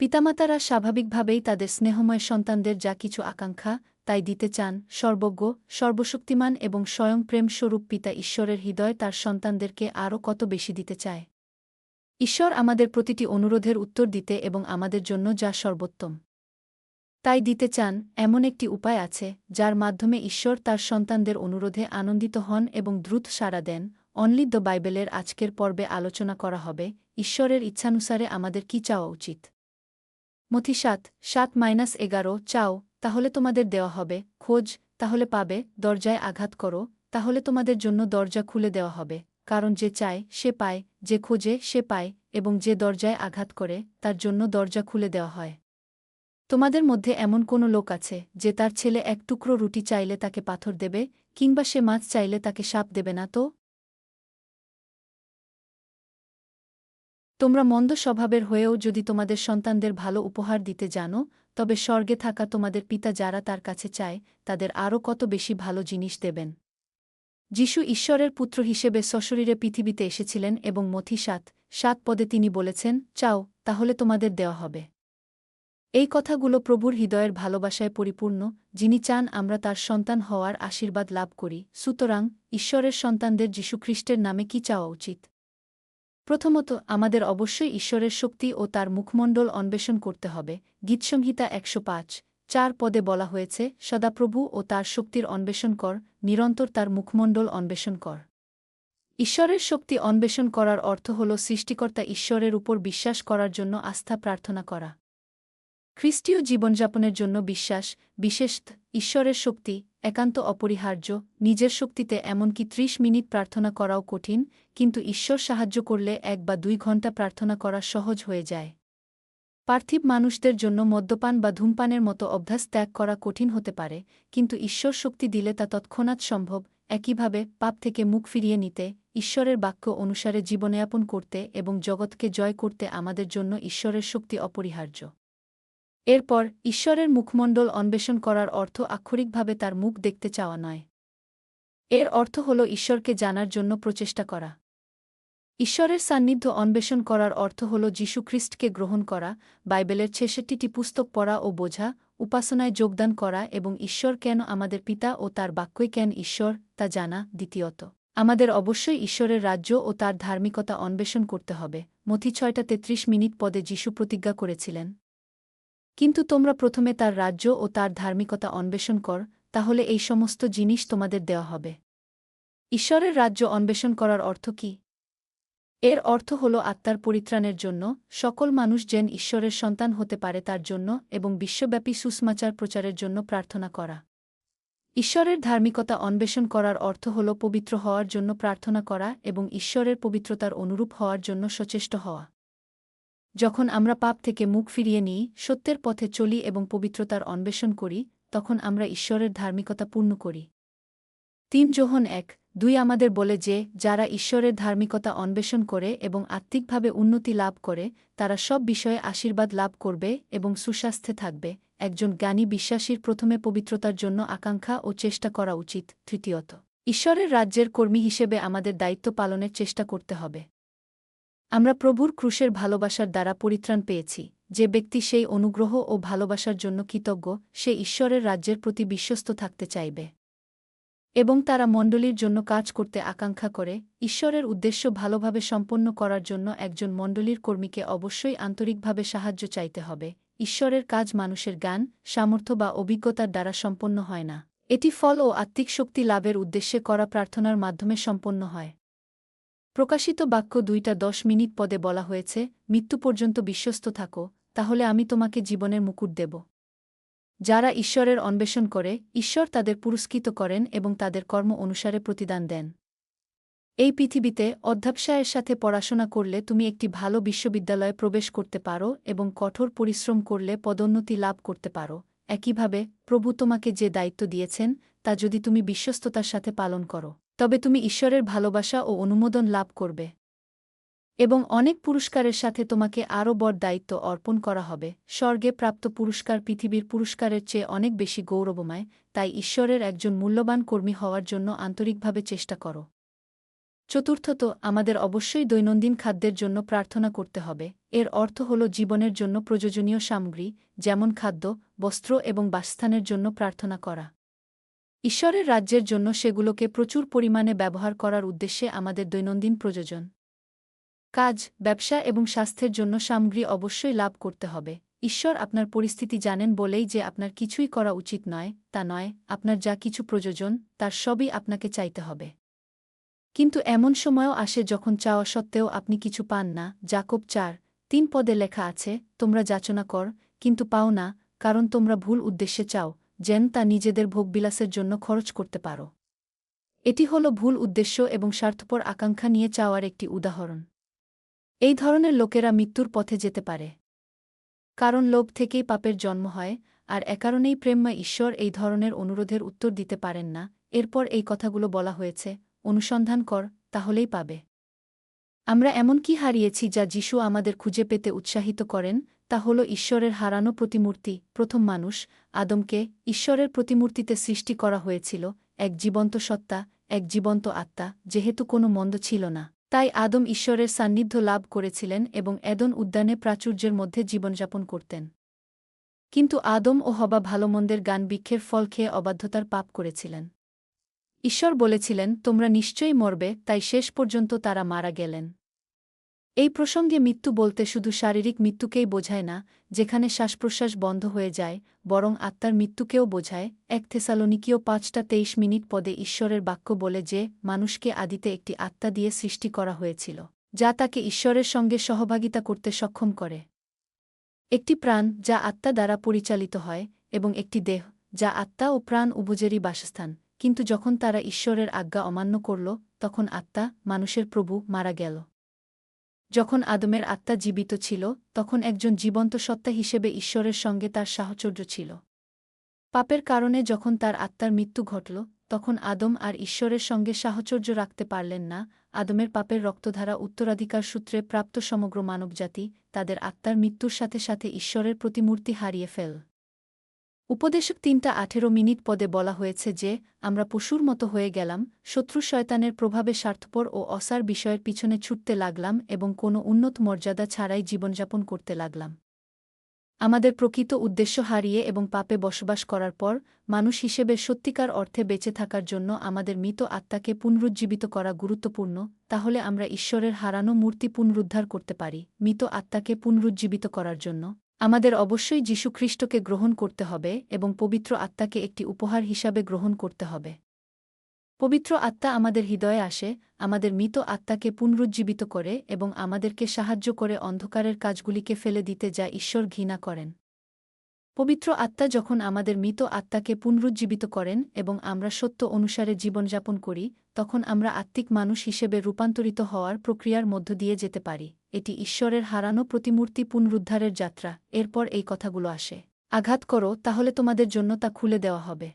পিতামাতারা স্বাভাবিকভাবেই তাদের স্নেহময় সন্তানদের যা কিছু আকাঙ্ক্ষা তাই দিতে চান। সর্বজ্ঞ, সর্বশক্তিমান এবং স্বয়ং প্রেমস্বরূপ পিতা ঈশ্বরের হৃদয় তার সন্তানদেরকে আরও কত বেশি দিতে চায়। ঈশ্বর আমাদের প্রতিটি অনুরোধের উত্তর দিতে এবং আমাদের জন্য যা সর্বোত্তম তাই দিতে চান, এমন একটি উপায় আছে যার মাধ্যমে ঈশ্বর তার সন্তানদের অনুরোধে আনন্দিত হন এবং দ্রুত সাড়া দেন। অনলি দ্য বাইবেলের আজকের পর্বে আলোচনা করা হবে ঈশ্বরের ইচ্ছানুসারে আমাদের কি চাওয়া উচিত। মথি 7:7-11 চাও, তাহলে তোমাদের দেওয়া হবে, খোঁজ, তাহলে পাবে, দরজায় আঘাত করো, তাহলে তোমাদের জন্য দরজা খুলে দেওয়া হবে। কারণ যে চায় সে পায়, যে খোঁজে সে পায়, এবং যে দরজায় আঘাত করে তার জন্য দরজা খুলে দেওয়া হয়। তোমাদের মধ্যে এমন কোনো লোক আছে যে তার ছেলে এক টুকরো রুটি চাইলে তাকে পাথর দেবে, কিংবা সে মাছ চাইলে তাকে সাপ দেবে না তো? তোমরা মন্দ স্বভাবের হয়েও যদি তোমাদের সন্তানদের ভালো উপহার দিতে জানো, তবে স্বর্গে থাকা তোমাদের পিতা যারা তার কাছে চায় তাদের আরও কত বেশি ভালো জিনিস দেবেন। যিশু ঈশ্বরের পুত্র হিসেবে সশরীরে পৃথিবীতে এসেছিলেন এবং মথি 7:7 তিনি বলেছেন, চাও, তাহলে তোমাদের দেওয়া হবে। এই কথাগুলো প্রভুর হৃদয়ের ভালোবাসায় পরিপূর্ণ, যিনি চান আমরা তার সন্তান হওয়ার আশীর্বাদ লাভ করি। সুতরাং ঈশ্বরের সন্তানদের যীশুখ্রিস্টের নামে কি চাওয়া উচিত? প্রথমত, আমাদের অবশ্যই ঈশ্বরের শক্তি ও তার মুখমণ্ডল অন্বেষণ করতে হবে। গীতসংহিতা 105:4 বলা হয়েছে, সদাপ্রভু ও তার শক্তির অন্বেষণ কর, নিরন্তর তার মুখমণ্ডল অন্বেষণ কর। ঈশ্বরের শক্তি অন্বেষণ করার অর্থ হল সৃষ্টিকর্তা ঈশ্বরের উপর বিশ্বাস করার জন্য আস্থা প্রার্থনা করা। খ্রিস্টীয় জীবনযাপনের জন্য বিশ্বাস, বিশেষত ঈশ্বরের শক্তি, একান্ত অপরিহার্য। নিজের শক্তিতে এমনকি 30 মিনিট প্রার্থনা করাও কঠিন, কিন্তু ঈশ্বর সাহায্য করলে 1 বা 2 ঘণ্টা প্রার্থনা করা সহজ হয়ে যায়। পার্থিব মানুষদের জন্য মদ্যপান বা ধূমপানের মতো অভ্যাস ত্যাগ করা কঠিন হতে পারে, কিন্তু ঈশ্বর শক্তি দিলে তা তৎক্ষণাৎ সম্ভব। একইভাবে, পাপ থেকে মুখ ফিরিয়ে নিতে, ঈশ্বরের বাক্য অনুসারে জীবনযাপন করতে এবং জগৎকে জয় করতে আমাদের জন্য ঈশ্বরের শক্তি অপরিহার্য। এরপর, ঈশ্বরের মুখমণ্ডল অন্বেষণ করার অর্থ আক্ষরিকভাবে তার মুখ দেখতে চাওয়া নয়। এর অর্থ হল ঈশ্বরকে জানার জন্য প্রচেষ্টা করা। ঈশ্বরের সান্নিধ্য অন্বেষণ করার অর্থ হল যীশুখ্রিস্টকে গ্রহণ করা, বাইবেলের 66টি পুস্তক পড়া ও বোঝা, উপাসনায় যোগদান করা এবং ঈশ্বর কেন আমাদের পিতা ও তার বাক্যই কেন ঈশ্বর তা জানা। দ্বিতীয়ত, আমাদের অবশ্যই ঈশ্বরের রাজ্য ও তার ধার্মিকতা অন্বেষণ করতে হবে। মথি 6:33 পদে যীশু প্রতিজ্ঞা করেছিলেন, কিন্তু তোমরা প্রথমে তার রাজ্য ও তার ধার্মিকতা অন্বেষণ কর, তাহলে এই সমস্ত জিনিস তোমাদের দেওয়া হবে। ঈশ্বরের রাজ্য অন্বেষণ করার অর্থ কী? এর অর্থ হল আত্মার পরিত্রাণের জন্য, সকল মানুষ যেন ঈশ্বরের সন্তান হতে পারে তার জন্য এবং বিশ্বব্যাপী সুসমাচার প্রচারের জন্য প্রার্থনা করা। ঈশ্বরের ধার্মিকতা অন্বেষণ করার অর্থ হল পবিত্র হওয়ার জন্য প্রার্থনা করা এবং ঈশ্বরের পবিত্রতার অনুরূপ হওয়ার জন্য সচেষ্ট হওয়া। যখন আমরা পাপ থেকে মুখ ফিরিয়ে নিই, সত্যের পথে চলি এবং পবিত্রতার অন্বেষণ করি, তখন আমরা ঈশ্বরের ধার্মিকতা পূর্ণ করি। 3 যোহন 1:2 আমাদের বলে যে, যারা ঈশ্বরের ধার্মিকতা অন্বেষণ করে এবং আত্মিকভাবে উন্নতি লাভ করে, তারা সব বিষয়ে আশীর্বাদ লাভ করবে এবং সুস্বাস্থ্যে থাকবে। একজন জ্ঞানী বিশ্বাসীর প্রথমে পবিত্রতার জন্য আকাঙ্ক্ষা ও চেষ্টা করা উচিত। তৃতীয়ত, ঈশ্বরের রাজ্যের কর্মী হিসেবে আমাদের দায়িত্ব পালনের চেষ্টা করতে হবে। আমরা প্রভুর ক্রুশের ভালোবাসার দ্বারা পরিত্রাণ পেয়েছি। যে ব্যক্তি সেই অনুগ্রহ ও ভালোবাসার জন্য কৃতজ্ঞ, সে ঈশ্বরের রাজ্যের প্রতি বিশ্বস্ত থাকতে চাইবে এবং তারা মণ্ডলীর জন্য কাজ করতে আকাঙ্ক্ষা করে। ঈশ্বরের উদ্দেশ্য ভালোভাবে সম্পন্ন করার জন্য একজন মণ্ডলীর কর্মীকে অবশ্যই আন্তরিকভাবে সাহায্য চাইতে হবে। ঈশ্বরের কাজ মানুষের জ্ঞান, সামর্থ্য বা অভিজ্ঞতার দ্বারা সম্পন্ন হয় না, এটি ফল ও আত্মিক শক্তি লাভের উদ্দেশ্যে করা প্রার্থনার মাধ্যমে সম্পন্ন হয়। প্রকাশিত বাক্য 2:10 পদে বলা হয়েছে, মৃত্যু পর্যন্ত বিশ্বস্ত থাকো, তাহলে আমি তোমাকে জীবনের মুকুট দেব। যারা ঈশ্বরের অন্বেষণ করে, ঈশ্বর তাদের পুরস্কৃত করেন এবং তাদের কর্ম অনুসারে প্রতিদান দেন। এই পৃথিবীতে অধ্যবসায়ের সাথে পড়াশোনা করলে তুমি একটি ভালো বিশ্ববিদ্যালয়ে প্রবেশ করতে পারো এবং কঠোর পরিশ্রম করলে পদোন্নতি লাভ করতে পারো। একইভাবে, প্রভু তোমাকে যে দায়িত্ব দিয়েছেন তা যদি তুমি বিশ্বস্ততার সাথে পালন করো, তবে তুমি ঈশ্বরের ভালোবাসা ও অনুমোদন লাভ করবে এবং অনেক পুরস্কারের সাথে তোমাকে আরও বড় দায়িত্ব অর্পণ করা হবে। স্বর্গে প্রাপ্ত পুরস্কার পৃথিবীর পুরস্কারের চেয়ে অনেক বেশি গৌরবময়, তাই ঈশ্বরের একজন মূল্যবান কর্মী হওয়ার জন্য আন্তরিকভাবে চেষ্টা করো। চতুর্থত, আমাদের অবশ্যই দৈনন্দিন খাদ্যের জন্য প্রার্থনা করতে হবে। এর অর্থ হল জীবনের জন্য প্রয়োজনীয় সামগ্রী, যেমন খাদ্য, বস্ত্র এবং বাসস্থানের জন্য প্রার্থনা করা। ঈশ্বরের রাজ্যের জন্য সেগুলোকে প্রচুর পরিমাণে ব্যবহার করার উদ্দেশ্যে আমাদের দৈনন্দিন প্রয়োজন। কাজ, ব্যবসা এবং স্বাস্থ্যের জন্য সামগ্রী অবশ্যই লাভ করতে হবে। ঈশ্বর আপনার পরিস্থিতি জানেন বলেই যে আপনার কিছুই করা উচিত নয়, তা নয়, আপনার যা কিছু প্রয়োজন, তার সবই আপনাকে চাইতে হবে। কিন্তু এমন সময়ও আসে যখন চাওয়া সত্ত্বেও আপনি কিছু পান না। যাকোব 4:3 পদে লেখা আছে, তোমরা যাচনা কর, কিন্তু পাও না, কারণ তোমরা ভুল উদ্দেশ্যে চাও, যেন তা নিজেদের ভোগবিলাসের জন্য খরচ করতে পারো। এটি হল ভুল উদ্দেশ্য এবং স্বার্থপর আকাঙ্ক্ষা নিয়ে চাওয়ার একটি উদাহরণ। এই ধরনের লোকেরা মৃত্যুর পথে যেতে পারে। কারণ লোভ থেকেই পাপের জন্ম হয়, আর একারণেই প্রেমময় ঈশ্বর এই ধরনের অনুরোধের উত্তর দিতে পারেন না। এরপর এই কথাগুলো বলা হয়েছে, অনুসন্ধান কর, তাহলেই পাবে। আমরা এমন কি হারিয়েছি যা যিশু আমাদের খুঁজে পেতে উৎসাহিত করেন, তা হল ঈশ্বরের হারানো প্রতিমূর্তি। প্রথম মানুষ, আদমকে, ঈশ্বরের প্রতিমূর্তিতে সৃষ্টি করা হয়েছিল, এক জীবন্ত সত্তা, এক জীবন্ত আত্মা, যেহেতু কোনো মন্দ ছিল না। তাই আদম ঈশ্বরের সান্নিধ্য লাভ করেছিলেন এবং এদন উদ্যানে প্রাচুর্যের মধ্যে জীবনযাপন করতেন। কিন্তু আদম ও হবা ভালোমন্দের বৃক্ষের ফল খেয়ে অবাধ্যতার পাপ করেছিলেন। ঈশ্বর বলেছিলেন, তোমরা নিশ্চয়ই মরবে, তাই শেষ পর্যন্ত তারা মারা গেলেন। এই প্রসঙ্গে মৃত্যু বলতে শুধু শারীরিক মৃত্যুকেই বোঝায় না, যেখানে শ্বাসপ্রশ্বাস বন্ধ হয়ে যায়, বরং আত্মার মৃত্যুকেও বোঝায়। 1 থেসালোনিকীয় 5:23 পদে ঈশ্বরের বাক্য বলে যে মানুষকে আদিতে একটি আত্মা দিয়ে সৃষ্টি করা হয়েছিল, যা তাকে ঈশ্বরের সঙ্গে সহভাগিতা করতে সক্ষম করে। একটি প্রাণ, যা আত্মা দ্বারা পরিচালিত হয়, এবং একটি দেহ, যা আত্মা ও প্রাণ উভয়েরই বাসস্থান। কিন্তু যখন তারা ঈশ্বরের আজ্ঞা অমান্য করল, তখন আত্মা, মানুষের প্রভু, মারা গেল। যখন আদমের আত্মা জীবিত ছিল, তখন একজন জীবন্ত সত্তা হিসেবে ঈশ্বরের সঙ্গে তার সাহচর্য ছিল। পাপের কারণে যখন তার আত্মার মৃত্যু ঘটল, তখন আদম আর ঈশ্বরের সঙ্গে সাহচর্য রাখতে পারলেন না। আদমের পাপের রক্তধারা উত্তরাধিকার সূত্রে প্রাপ্ত সমগ্র মানবজাতি তাদের আত্মার মৃত্যুর সাথে সাথে ঈশ্বরের প্রতিমূর্তি হারিয়ে ফেল। উপদেশক 3:18 পদে বলা হয়েছে যে আমরা পশুর মতো হয়ে গেলাম, শত্রু শয়তানের প্রভাবে স্বার্থপর ও অসার বিষয়ের পিছনে ছুটতে লাগলাম এবং কোনো উন্নত মর্যাদা ছাড়াই জীবনযাপন করতে লাগলাম। আমাদের প্রকৃত উদ্দেশ্য হারিয়ে এবং পাপে বসবাস করার পর, মানুষ হিসেবে সত্যিকার অর্থে বেঁচে থাকার জন্য আমাদের মৃত আত্মাকে পুনরুজ্জীবিত করা গুরুত্বপূর্ণ। তাহলে আমরা ঈশ্বরের হারানো মূর্তি পুনরুদ্ধার করতে পারি। মৃত আত্মাকে পুনরুজ্জীবিত করার জন্য আমাদের অবশ্যই যীশু খ্রিস্টকে গ্রহণ করতে হবে এবং পবিত্র আত্মাকে একটি উপহার হিসাবে গ্রহণ করতে হবে। পবিত্র আত্মা আমাদের হৃদয়ে আসে, আমাদের মৃত আত্মাকে পুনরুজ্জীবিত করে এবং আমাদেরকে সাহায্য করে অন্ধকারের কাজগুলিকে ফেলে দিতে যা ঈশ্বর ঘৃণা করেন। পবিত্র আত্মা যখন আমাদের মৃত আত্মাকে পুনরুজ্জীবিত করেন এবং আমরা সত্য অনুসারে জীবনযাপন করি, তখন আমরা আত্মিক মানুষ হিসেবে রূপান্তরিত হওয়ার প্রক্রিয়ার মধ্য দিয়ে যেতে পারি। এটি ঈশ্বরের হারানো প্রতিমূর্তি পুনরুদ্ধারের যাত্রা। এরপর এই কথাগুলো আসে, আঘাত করো, তাহলে তোমাদের জন্য তা খুলে দেওয়া হবে।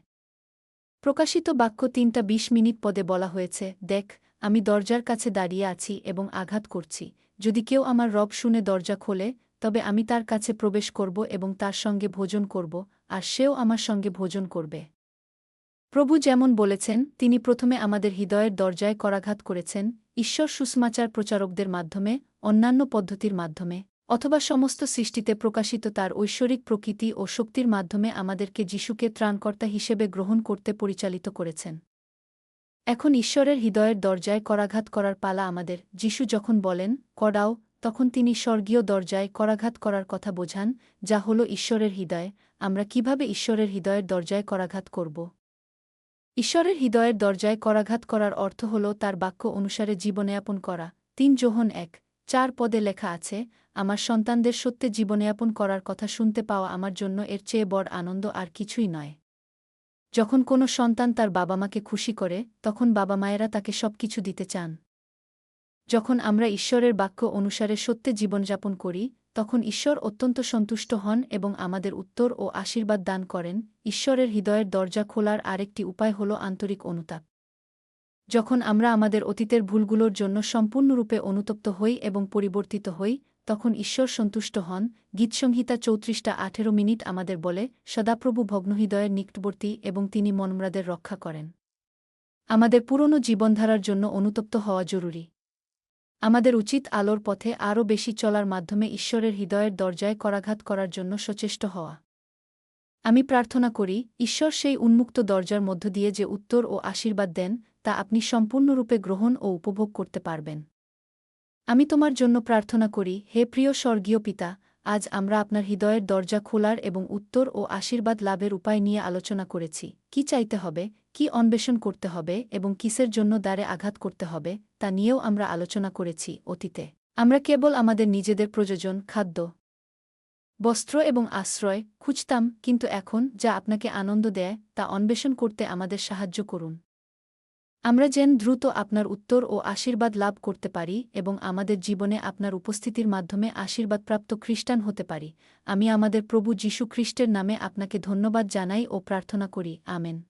প্রকাশিত বাক্য 3:20 পদে বলা হয়েছে, দেখ, আমি দরজার কাছে দাঁড়িয়ে আছি এবং আঘাত করছি। যদি কেউ আমার রব শুনে দরজা খোলে, তবে আমি তার কাছে প্রবেশ করব এবং তার সঙ্গে ভোজন করব, আর সেও আমার সঙ্গে ভোজন করবে। প্রভু যেমন বলেছেন, তিনি প্রথমে আমাদের হৃদয়ের দরজায় করাঘাত করেছেন, ঈশ্বর সুসমাচার প্রচারকদের মাধ্যমে, অন্যান্য পদ্ধতির মাধ্যমে, অথবা সমস্ত সৃষ্টিতে প্রকাশিত তার ঐশ্বরিক প্রকৃতি ও শক্তির মাধ্যমে আমাদেরকে যিশুকে ত্রাণকর্তা হিসেবে গ্রহণ করতে পরিচালিত করেছেন। এখন ঈশ্বরের হৃদয়ের দরজায় করাঘাত করার পালা আমাদের। যিশু যখন বলেন, করাও, তখন তিনি স্বর্গীয় দরজায় করাঘাত করার কথা বোঝান, যা হল ঈশ্বরের হৃদয়। আমরা কিভাবে ঈশ্বরের হৃদয়ের দরজায় করাঘাত করব? ঈশ্বরের হৃদয়ের দরজায় করাঘাত করার অর্থ হল তার বাক্য অনুসারে জীবনযাপন করা। 3 যোহন 1:4 পদে লেখা আছে, আমার সন্তানদের সত্যে জীবনযাপন করার কথা শুনতে পাওয়া আমার জন্য এর চেয়ে বড় আনন্দ আর কিছুই নয়। যখন কোনো সন্তান তার বাবা-মাকে খুশি করে, তখন বাবা-মায়েরা তাকে সবকিছু দিতে চান। যখন আমরা ঈশ্বরের বাক্য অনুসারে সত্যে জীবনযাপন করি, তখন ঈশ্বর অত্যন্ত সন্তুষ্ট হন এবং আমাদের উত্তর ও আশীর্বাদ দান করেন। ঈশ্বরের হৃদয়ের দরজা খোলার আরেকটি উপায় হল আন্তরিক অনুতাপ। যখন আমরা আমাদের অতীতের ভুলগুলোর জন্য সম্পূর্ণরূপে অনুতপ্ত হই এবং পরিবর্তিত হই, তখন ঈশ্বর সন্তুষ্ট হন। গীতসংহিতা 34:18 আমাদের বলে, সদাপ্রভু ভগ্নহৃদয়ের নিকটবর্তী এবং তিনি মনমরাদের রক্ষা করেন। আমাদের পুরনো জীবনধারার জন্য অনুতপ্ত হওয়া জরুরি। আমাদের উচিত আলোর পথে আরও বেশি চলার মাধ্যমে ঈশ্বরের হৃদয়ের দরজায় করাঘাত করার জন্য সচেষ্ট হওয়া। আমি প্রার্থনা করি, ঈশ্বর সেই উন্মুক্ত দরজার মধ্য দিয়ে যে উত্তর ও আশীর্বাদ দেন, তা আপনি সম্পূর্ণরূপে গ্রহণ ও উপভোগ করতে পারবেন। আমি তোমার জন্য প্রার্থনা করি, হে প্রিয় স্বর্গীয় পিতা, আজ আমরা আপনার হৃদয়ের দরজা খোলার এবং উত্তর ও আশীর্বাদ লাভের উপায় নিয়ে আলোচনা করেছি। কি চাইতে হবে, কি অন্বেষণ করতে হবে এবং কিসের জন্য দ্বারে আঘাত করতে হবে, তা নিয়েও আমরা আলোচনা করেছি। অতীতে আমরা কেবল আমাদের নিজেদের প্রয়োজন, খাদ্য, বস্ত্র এবং আশ্রয় খুঁজতাম, কিন্তু এখন যা আপনাকে আনন্দ দেয় তা অন্বেষণ করতে আমাদের সাহায্য করুন। আমরা যেন দ্রুত আপনার উত্তর ও আশীর্বাদ লাভ করতে পারি এবং আমাদের জীবনে আপনার উপস্থিতির মাধ্যমে আশীর্বাদপ্রাপ্ত খ্রিস্টান হতে পারি। আমি আমাদের প্রভু যীশু খ্রিস্টের নামে আপনাকে ধন্যবাদ জানাই ও প্রার্থনা করি। আমেন।